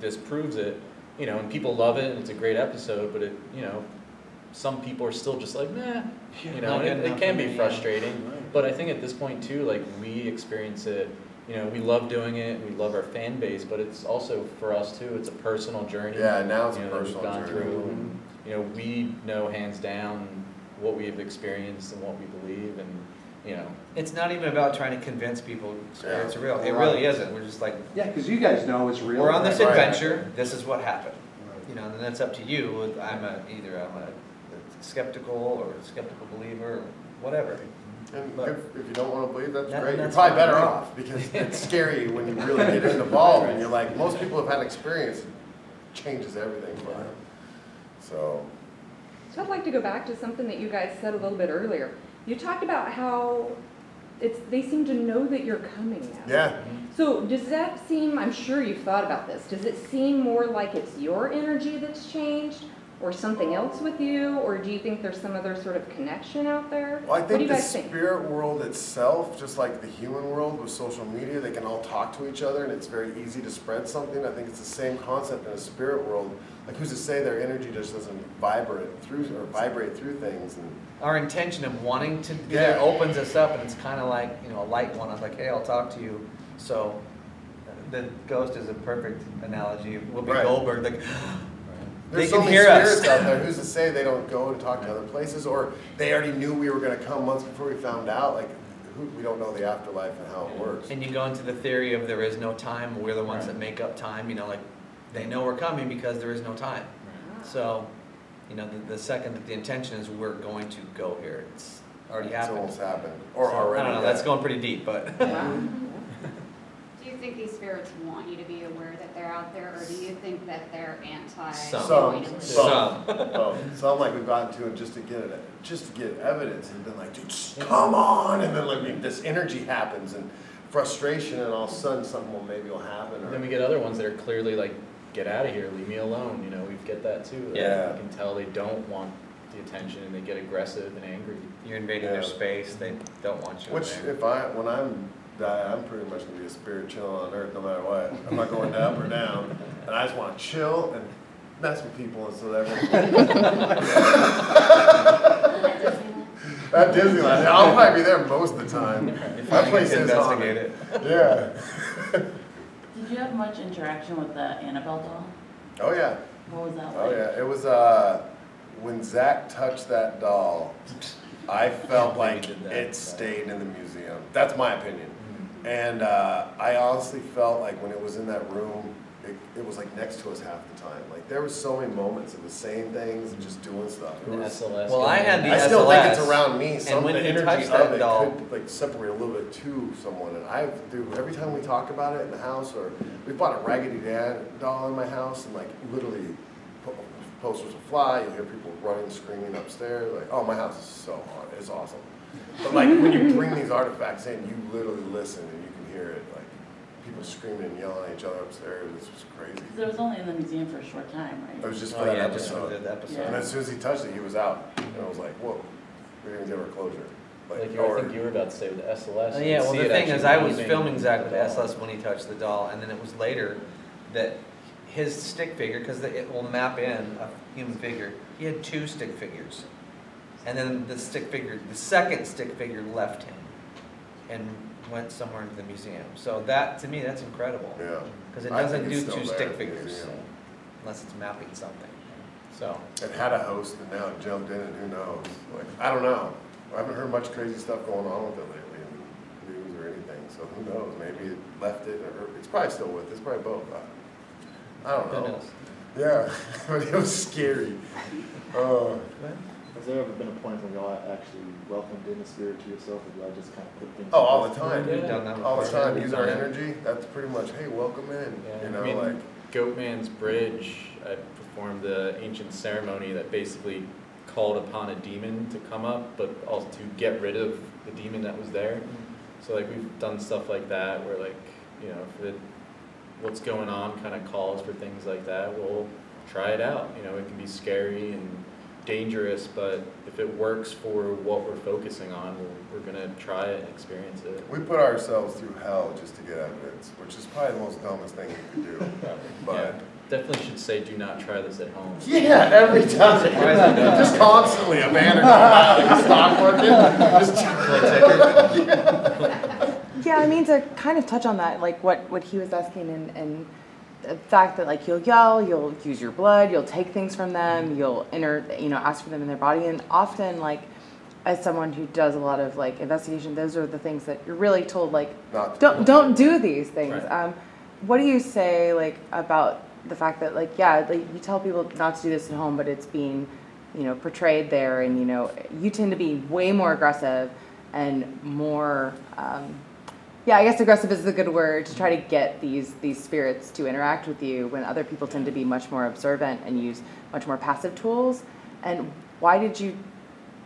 disproves it, and people love it and it's a great episode, but some people are still just like, nah, and it can be frustrating. But I think at this point too, like we experience it, we love doing it, we love our fan base, but it's also for us too, it's a personal journey. Yeah, now it's a that we've personal gone journey. through. And, we know hands down what we've experienced and what we believe, and it's not even about trying to convince people it's real. It Right. really isn't. We're just like, Yeah, because you guys know it's real. we're on this Right. adventure. This is what happened. And then it's up to you. Either I'm a skeptical or a skeptical believer or whatever. And But- if you don't want to believe, that's That- great. You're that's probably fine. better off, because it's scary when you really get involved and you're like, most people have had experience, it changes everything for them. So, I'd like to go back to something that you guys said a little bit earlier. You talked about how they seem to know that you're coming now. yeah. So does that seem, I'm sure you've thought about this, does it seem more like it's your energy that's changed or something else with you, or do you think there's some other sort of connection out there? Well, I What do think you the guys think? spirit world itself, just like the human world with social media, they can all talk to each other and it's very easy to spread something. I think it's the same concept in a spirit world. Like, who's to say their energy just doesn't vibrate through things? And Our intention of wanting to do Yeah. that opens us up, and it's kind of like, a light one. I was like, hey, I'll talk to you. So the ghost is a perfect analogy. Whoopi Right. Goldberg, like, there's they so can many hear spirits us. out there. Who's to say they don't go and talk to other places, or they already knew we were going to come months before we found out? Like, we don't know the afterlife and how it works. And you go into the theory of there is no time. We're the ones that make up time. Like they know we're coming because there is no time. So, the second that the intention is we're going to go here, it's already It's happened. almost happened, or So, already. I don't know. yeah. That's going pretty deep, but Wow. Do you think these spirits want you to be aware that they're out there, or do you think that they're anti? Some. Some. Some like we've gotten to it just to get evidence, and been like, dude, just come on, and then like this energy happens and frustration, and all of a sudden something will happen. Or, then we get other ones that are clearly like, get out of here, leave me alone. We get that too. Yeah. You can tell they don't want the attention and they get aggressive and angry. you're invading their space. They don't want you which in there. when I'm die, I'm pretty much gonna be a spirit chilling on earth no matter what. I'm not going up or down, and I just want to chill and mess with people, and so at Disneyland, I'll probably be there most of the time. That place is Investigate haunted. it. Yeah. Did you have much interaction with the Annabelle doll? Oh yeah. What was that like? Oh yeah. It was when Zach touched that doll, I felt believe like he did that. it stayed in the museum. That's my opinion. And I honestly felt like when it was in that room, it was like next to us half the time. Like there was so many moments of the saying things and just doing stuff. It The was, SLS. Well, I had the I still think it's SLS, around me. Some when the he energy touched of that it doll- could like separate a little bit to someone. And every time we talk about it in the house, or we bought a Raggedy Ann doll in my house, and like literally posters will fly. You'll hear people running, screaming upstairs. Like, oh, my house is so haunted. It's awesome. But like when you bring these artifacts in, you literally listen and you can hear it. Like people screaming and yelling at each other upstairs. It's just crazy. 'Cause it was only in the museum for a short time, It right? was just for Oh that yeah, just episode. for the episode. And as soon as he touched it, he was out. And I was like, whoa, we didn't give her closure. I think you were about to say with the SLS. Oh, you yeah, can well, see the it thing is, actually I was moving filming Zach with the doll. SLS when he touched the doll, and then it was later that his stick figure, because it will map in a human figure, he had 2 stick figures. And then the second stick figure left him and went somewhere into the museum. So that, to me, that's incredible. Yeah. Because it I doesn't think do it's still 2 there stick at the figures, museum. unless it's mapping something. So, It had a host, and now it jumped in, and who knows? Like, I don't know. I haven't heard much crazy stuff going on with it lately in the news or anything. So who knows? Maybe it left it, or it's probably still with. It's probably both. I don't know. who knows? Yeah, but it was scary. Has there ever been a point when y'all actually welcomed in the spirit to yourself, or y'all just kind of put things? Oh, all the time. We've done that All the before. time. Use our energy. That's pretty much, hey, welcome in. Yeah, You know, I mean, like, Goatman's Bridge, I performed the ancient ceremony that basically called upon a demon to come up, but also to get rid of the demon that was there. So like we've done stuff like that where like, if what's going on kind of calls for things like that, we'll try it out. It can be scary and dangerous, but if it works for what we're focusing on, we're gonna try it and experience it. We put ourselves through hell just to get evidence, which is probably the most dumbest thing you could do. But Yeah, definitely should say do not try this at home. yeah, every time, just constantly a banner going out, like stock market. Just Yeah, I mean, to kind of touch on that, like what he was asking, and the fact that like you'll yell, you'll use your blood, you'll take things from them, you'll ask for them in their body, and often like as someone who does a lot of like investigation, those are the things that you're really told like don't do these things. Right. What do you say like about the fact that like you tell people not to do this at home, but it's being portrayed there, and you tend to be way more aggressive and more I guess aggressive is a good word, to try to get these spirits to interact with you, when other people tend to be much more observant and use much more passive tools. And why did you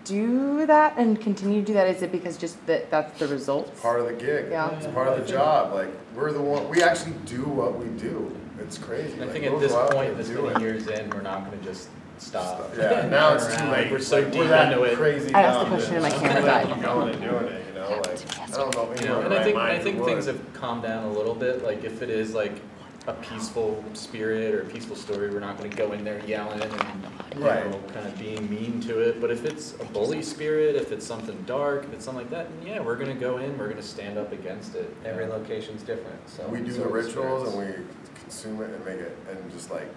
do that and continue to do that? Is it because just that's the result? It's part of the gig. Yeah. It's part of the job. Like, we're the one, we actually do what we do. It's crazy. I Like, think we'll at this go out point, and this do many it. years in, we're not gonna just stop. Yeah, now it's too Around. late. We're so Like, deep that into it. Crazy I asked the dumb question that and my it's camera too late to died. keep going and doing it, Like, I don't know. You know, and I think things have. have calmed down a little bit. Like if it is like a peaceful spirit or a peaceful story, we're not going to go in there yelling and Right. kind of being mean to it. But if it's a bully spirit, if it's something dark, if it's something like that, then yeah, we're going to go in. We're going to stand up against it. Every location's different, so. We do So the it's rituals and spirits. we consume it and make it and just like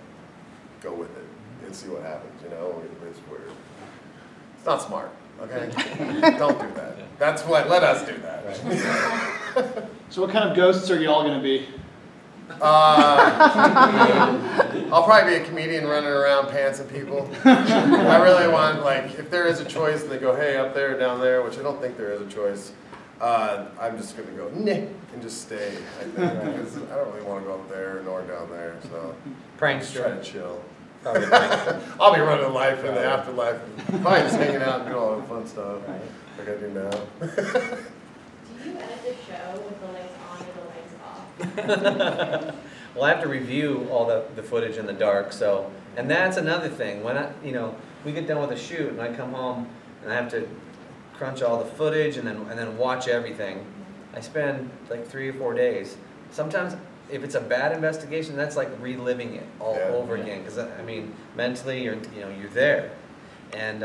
go with it and see what happens. It's weird. It's not smart. Okay, don't do that. That's what. Let us do that. So what kind of ghosts are y'all gonna be? I'll probably be a comedian running around pantsing people. I really want, like, if there is a choice and they go, hey, up there, down there, which I don't think there is a choice, I'm just going to go, nah, and just stay, I think, because I don't really want to go up there nor down there, so just try Prankster. to chill. Probably prankster. I'll be running life in the afterlife, probably just hanging out and doing all the fun stuff like I do now. Do you edit the show with the lights on or the lights off? Well, I have to review all the footage in the dark, so, and that's another thing. When we get done with a shoot and I come home and I have to crunch all the footage and then watch everything, I spend like 3 or 4 days. Sometimes if it's a bad investigation, that's like reliving it all over again, because I mean, mentally you're there, and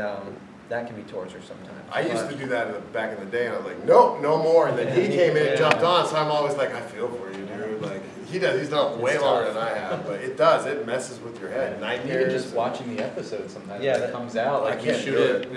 that can be torture sometimes. I used to do that back in the day, and I was like, nope, no more. And then he came in and jumped on, so I'm always like, I feel for you, dude. Like, he's done it way longer than I have, but it messes with your head. Nightmares. Even just watching the episode sometimes, Yeah, it comes out I like you can't shoot do it. it.